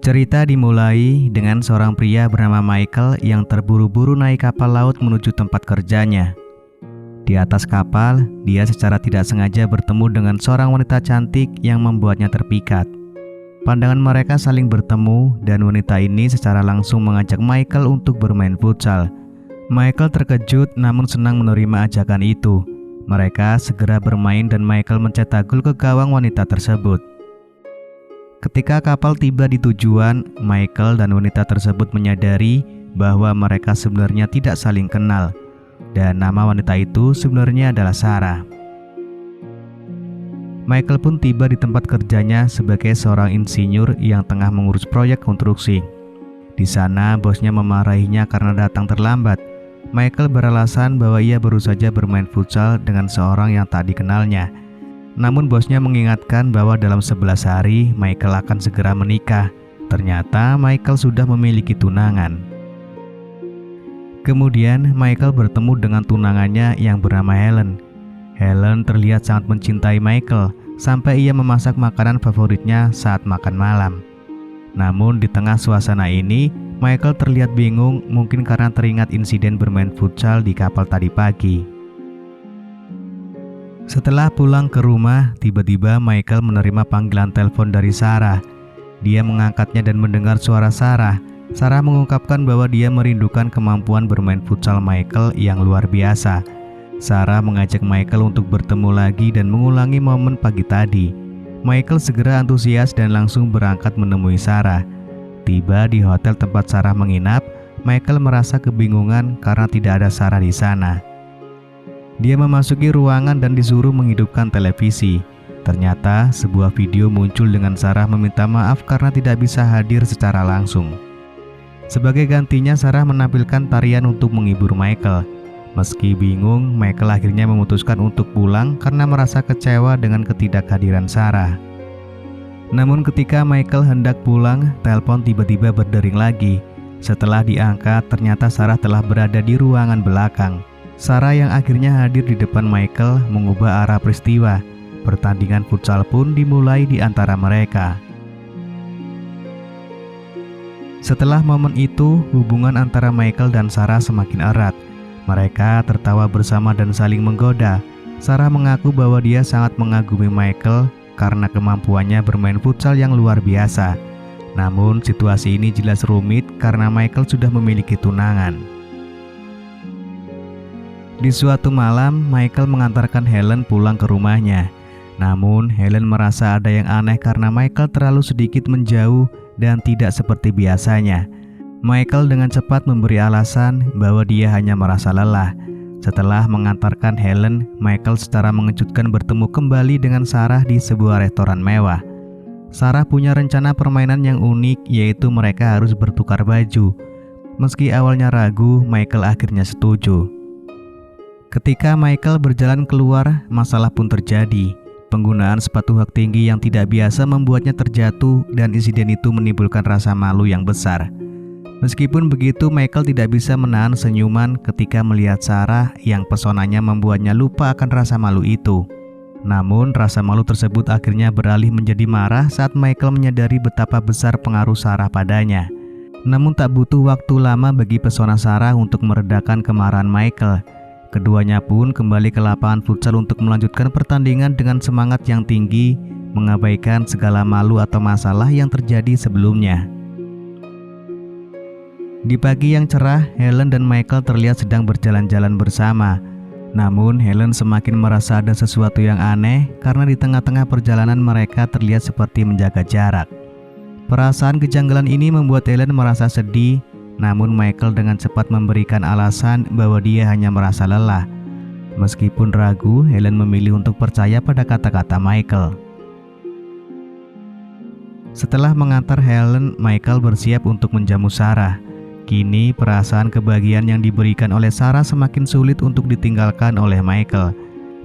Cerita dimulai dengan seorang pria bernama Michael yang terburu-buru naik kapal laut menuju tempat kerjanya. Di atas kapal, dia secara tidak sengaja bertemu dengan seorang wanita cantik yang membuatnya terpikat. Pandangan mereka saling bertemu dan wanita ini secara langsung mengajak Michael untuk bermain futsal. Michael terkejut namun senang menerima ajakan itu. Mereka segera bermain dan Michael mencetak gol ke gawang wanita tersebut. Ketika kapal tiba di tujuan, Michael dan wanita tersebut menyadari bahwa mereka sebenarnya tidak saling kenal, dan nama wanita itu sebenarnya adalah Sarah. Michael pun tiba di tempat kerjanya sebagai seorang insinyur yang tengah mengurus proyek konstruksi. Di sana, bosnya memarahinya karena datang terlambat. Michael beralasan bahwa ia baru saja bermain futsal dengan seorang yang tak dikenalnya. Namun bosnya mengingatkan bahwa dalam 11 hari Michael akan segera menikah. Ternyata Michael sudah memiliki tunangan. Kemudian Michael bertemu dengan tunangannya yang bernama Helen. Helen terlihat sangat mencintai Michael sampai ia memasak makanan favoritnya saat makan malam. Namun di tengah suasana ini, Michael terlihat bingung, mungkin karena teringat insiden bermain futsal di kapal tadi pagi. Setelah pulang ke rumah, tiba-tiba Michael menerima panggilan telepon dari Sarah. Dia mengangkatnya dan mendengar suara Sarah. Sarah mengungkapkan bahwa dia merindukan kemampuan bermain futsal Michael yang luar biasa. Sarah mengajak Michael untuk bertemu lagi dan mengulangi momen pagi tadi. Michael segera antusias dan langsung berangkat menemui Sarah. Tiba di hotel tempat Sarah menginap, Michael merasa kebingungan karena tidak ada Sarah di sana. Dia memasuki ruangan dan disuruh menghidupkan televisi. Ternyata sebuah video muncul dengan Sarah meminta maaf karena tidak bisa hadir secara langsung. Sebagai gantinya, Sarah menampilkan tarian untuk menghibur Michael. Meski bingung, Michael akhirnya memutuskan untuk pulang karena merasa kecewa dengan ketidakhadiran Sarah. Namun ketika Michael hendak pulang, telepon tiba-tiba berdering lagi. Setelah diangkat, ternyata Sarah telah berada di ruangan belakang. Sarah yang akhirnya hadir di depan Michael mengubah arah peristiwa. Pertandingan futsal pun dimulai di antara mereka. Setelah momen itu, hubungan antara Michael dan Sarah semakin erat. Mereka tertawa bersama dan saling menggoda. Sarah mengaku bahwa dia sangat mengagumi Michael karena kemampuannya bermain futsal yang luar biasa. Namun situasi ini jelas rumit karena Michael sudah memiliki tunangan. Di suatu malam, Michael mengantarkan Helen pulang ke rumahnya. Namun, Helen merasa ada yang aneh karena Michael terlalu sedikit menjauh dan tidak seperti biasanya. Michael dengan cepat memberi alasan bahwa dia hanya merasa lelah. Setelah mengantarkan Helen, Michael secara mengejutkan bertemu kembali dengan Sarah di sebuah restoran mewah. Sarah punya rencana permainan yang unik, yaitu mereka harus bertukar baju. Meski awalnya ragu, Michael akhirnya setuju. Ketika Michael berjalan keluar, masalah pun terjadi. Penggunaan sepatu hak tinggi yang tidak biasa membuatnya terjatuh dan insiden itu menimbulkan rasa malu yang besar. Meskipun begitu, Michael tidak bisa menahan senyuman ketika melihat Sarah yang pesonanya membuatnya lupa akan rasa malu itu. Namun, rasa malu tersebut akhirnya beralih menjadi marah saat Michael menyadari betapa besar pengaruh Sarah padanya. Namun tak butuh waktu lama bagi pesona Sarah untuk meredakan kemarahan Michael. Keduanya pun kembali ke lapangan futsal untuk melanjutkan pertandingan dengan semangat yang tinggi, mengabaikan segala malu atau masalah yang terjadi sebelumnya. Di pagi yang cerah, Helen dan Michael terlihat sedang berjalan-jalan bersama. Namun, Helen semakin merasa ada sesuatu yang aneh karena di tengah-tengah perjalanan mereka terlihat seperti menjaga jarak. Perasaan kejanggalan ini membuat Helen merasa sedih. Namun Michael dengan cepat memberikan alasan bahwa dia hanya merasa lelah. Meskipun ragu, Helen memilih untuk percaya pada kata-kata Michael. Setelah mengantar Helen, Michael bersiap untuk menjamu Sarah. Kini perasaan kebahagiaan yang diberikan oleh Sarah semakin sulit untuk ditinggalkan oleh Michael.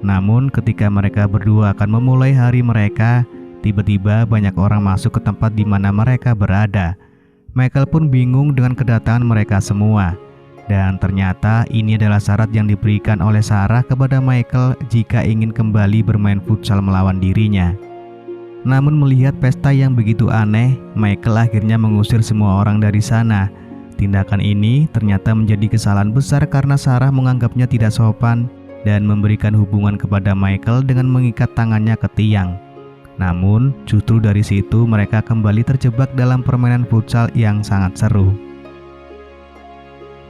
Namun ketika mereka berdua akan memulai hari mereka, tiba-tiba banyak orang masuk ke tempat di mana mereka berada. Michael pun bingung dengan kedatangan mereka semua. Dan ternyata ini adalah syarat yang diberikan oleh Sarah kepada Michael jika ingin kembali bermain futsal melawan dirinya. Namun melihat pesta yang begitu aneh, Michael akhirnya mengusir semua orang dari sana. Tindakan ini ternyata menjadi kesalahan besar karena Sarah menganggapnya tidak sopan dan memberikan hubungan kepada Michael dengan mengikat tangannya ke tiang. Namun, justru dari situ mereka kembali terjebak dalam permainan futsal yang sangat seru.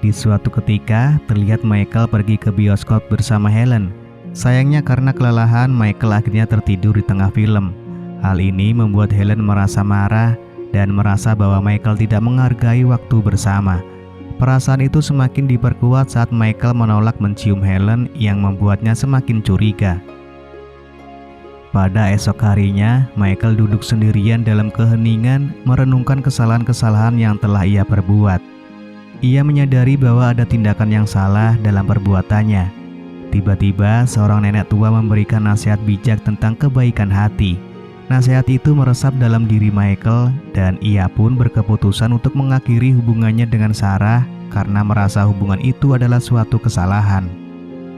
Di suatu ketika, terlihat Michael pergi ke bioskop bersama Helen. Sayangnya karena kelelahan, Michael akhirnya tertidur di tengah film. Hal ini membuat Helen merasa marah dan merasa bahwa Michael tidak menghargai waktu bersama. Perasaan itu semakin diperkuat saat Michael menolak mencium Helen yang membuatnya semakin curiga. Pada esok harinya, Michael duduk sendirian dalam keheningan merenungkan kesalahan-kesalahan yang telah ia perbuat. Ia menyadari bahwa ada tindakan yang salah dalam perbuatannya. Tiba-tiba, seorang nenek tua memberikan nasihat bijak tentang kebaikan hati. Nasihat itu meresap dalam diri Michael dan ia pun berkeputusan untuk mengakhiri hubungannya dengan Sarah karena merasa hubungan itu adalah suatu kesalahan.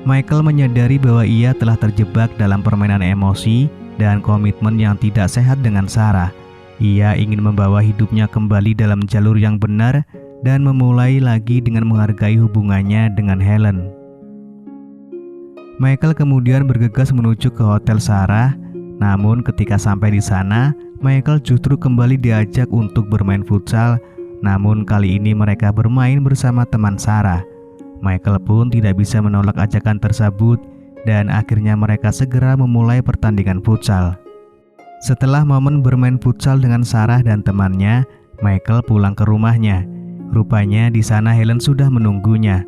Michael menyadari bahwa ia telah terjebak dalam permainan emosi dan komitmen yang tidak sehat dengan Sarah. Ia ingin membawa hidupnya kembali dalam jalur yang benar dan memulai lagi dengan menghargai hubungannya dengan Helen. Michael kemudian bergegas menuju ke hotel Sarah. Namun ketika sampai di sana, Michael justru kembali diajak untuk bermain futsal. Namun kali ini mereka bermain bersama teman Sarah. Michael pun tidak bisa menolak ajakan tersebut dan akhirnya mereka segera memulai pertandingan futsal. Setelah momen bermain futsal dengan Sarah dan temannya, Michael pulang ke rumahnya. Rupanya di sana Helen sudah menunggunya.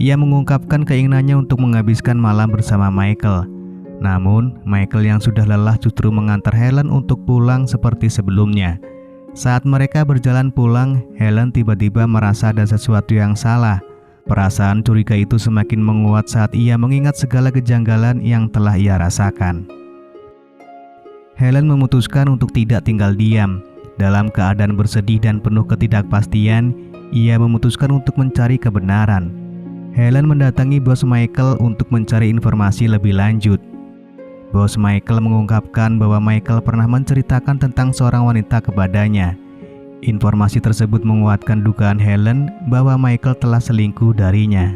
Ia mengungkapkan keinginannya untuk menghabiskan malam bersama Michael. Namun, Michael yang sudah lelah justru mengantar Helen untuk pulang seperti sebelumnya. Saat mereka berjalan pulang, Helen tiba-tiba merasa ada sesuatu yang salah. Perasaan curiga itu semakin menguat saat ia mengingat segala kejanggalan yang telah ia rasakan. Helen memutuskan untuk tidak tinggal diam. Dalam keadaan bersedih dan penuh ketidakpastian, ia memutuskan untuk mencari kebenaran. Helen mendatangi bos Michael untuk mencari informasi lebih lanjut. Bos Michael mengungkapkan bahwa Michael pernah menceritakan tentang seorang wanita kepadanya. Informasi tersebut menguatkan dugaan Helen bahwa Michael telah selingkuh darinya.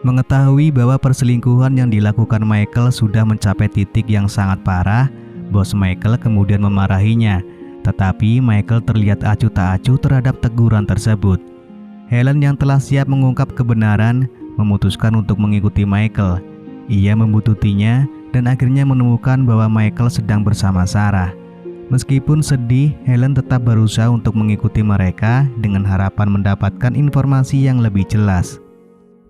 Mengetahui bahwa perselingkuhan yang dilakukan Michael sudah mencapai titik yang sangat parah, bos Michael kemudian memarahinya. Tetapi Michael terlihat acuh tak acuh terhadap teguran tersebut. Helen yang telah siap mengungkap kebenaran memutuskan untuk mengikuti Michael. Ia membuntutinya dan akhirnya menemukan bahwa Michael sedang bersama Sarah. Meskipun sedih, Helen tetap berusaha untuk mengikuti mereka dengan harapan mendapatkan informasi yang lebih jelas.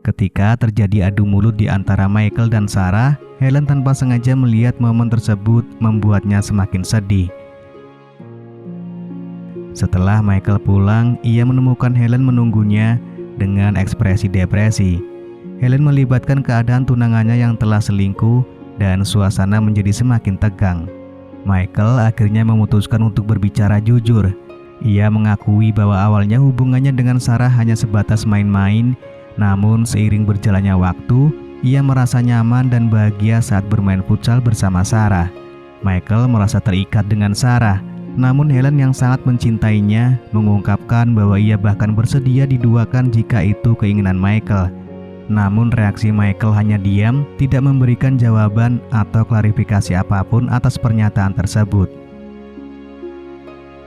Ketika terjadi adu mulut di antara Michael dan Sarah, Helen tanpa sengaja melihat momen tersebut membuatnya semakin sedih. Setelah Michael pulang, ia menemukan Helen menunggunya dengan ekspresi depresi. Helen melibatkan keadaan tunangannya yang telah selingkuh dan suasana menjadi semakin tegang. Michael akhirnya memutuskan untuk berbicara jujur. Ia mengakui bahwa awalnya hubungannya dengan Sarah hanya sebatas main-main, namun seiring berjalannya waktu, ia merasa nyaman dan bahagia saat bermain futsal bersama Sarah. Michael merasa terikat dengan Sarah, namun Helen yang sangat mencintainya mengungkapkan bahwa ia bahkan bersedia diduakan jika itu keinginan Michael. Namun reaksi Michael hanya diam, tidak memberikan jawaban atau klarifikasi apapun atas pernyataan tersebut.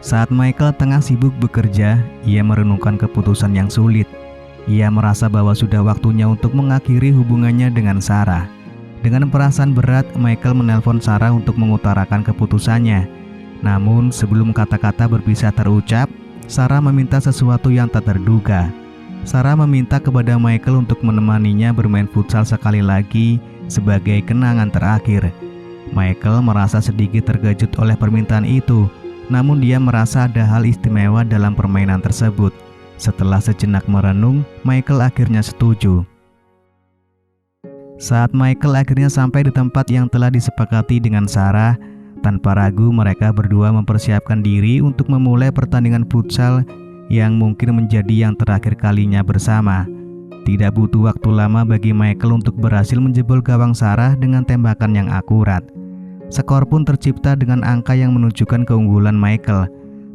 Saat Michael tengah sibuk bekerja, ia merenungkan keputusan yang sulit. Ia merasa bahwa sudah waktunya untuk mengakhiri hubungannya dengan Sarah. Dengan perasaan berat, Michael menelpon Sarah untuk mengutarakan keputusannya. Namun sebelum kata-kata berpisah terucap, Sarah meminta sesuatu yang tak terduga. Sarah meminta kepada Michael untuk menemaninya bermain futsal sekali lagi sebagai kenangan terakhir. Michael merasa sedikit terkejut oleh permintaan itu, namun dia merasa ada hal istimewa dalam permainan tersebut. Setelah sejenak merenung, Michael akhirnya setuju. Saat Michael akhirnya sampai di tempat yang telah disepakati dengan Sarah, tanpa ragu mereka berdua mempersiapkan diri untuk memulai pertandingan futsal yang mungkin menjadi yang terakhir kalinya bersama. Tidak butuh waktu lama bagi Michael untuk berhasil menjebol gawang Sarah dengan tembakan yang akurat. Skor pun tercipta dengan angka yang menunjukkan keunggulan Michael.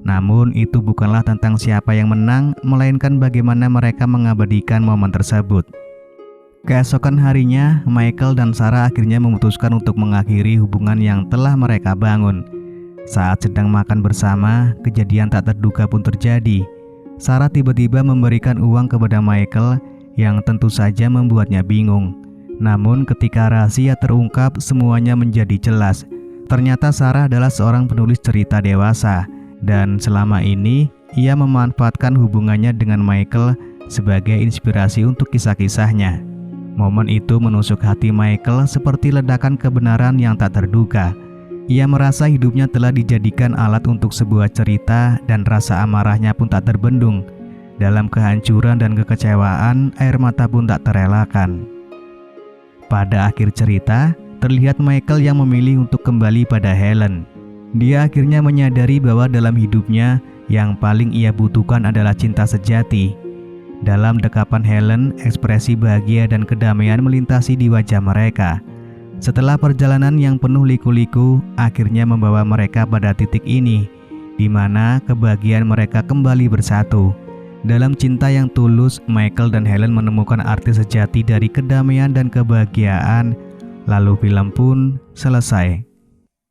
Namun itu bukanlah tentang siapa yang menang, melainkan bagaimana mereka mengabadikan momen tersebut. Keesokan harinya, Michael dan Sarah akhirnya memutuskan untuk mengakhiri hubungan yang telah mereka bangun. Saat sedang makan bersama, kejadian tak terduga pun terjadi. Sarah tiba-tiba memberikan uang kepada Michael yang tentu saja membuatnya bingung. Namun ketika rahasia terungkap, semuanya menjadi jelas. Ternyata Sarah adalah seorang penulis cerita dewasa, dan selama ini ia memanfaatkan hubungannya dengan Michael sebagai inspirasi untuk kisah-kisahnya. Momen itu menusuk hati Michael seperti ledakan kebenaran yang tak terduga. Ia merasa hidupnya telah dijadikan alat untuk sebuah cerita dan rasa amarahnya pun tak terbendung. Dalam kehancuran dan kekecewaan, air mata pun tak terelakkan. Pada akhir cerita, terlihat Michael yang memilih untuk kembali pada Helen. Dia akhirnya menyadari bahwa dalam hidupnya yang paling ia butuhkan adalah cinta sejati. Dalam dekapan Helen, ekspresi bahagia dan kedamaian melintasi di wajah mereka. Setelah perjalanan yang penuh liku-liku, akhirnya membawa mereka pada titik ini, di mana kebahagiaan mereka kembali bersatu. Dalam cinta yang tulus, Michael dan Helen menemukan arti sejati dari kedamaian dan kebahagiaan. Lalu film pun selesai.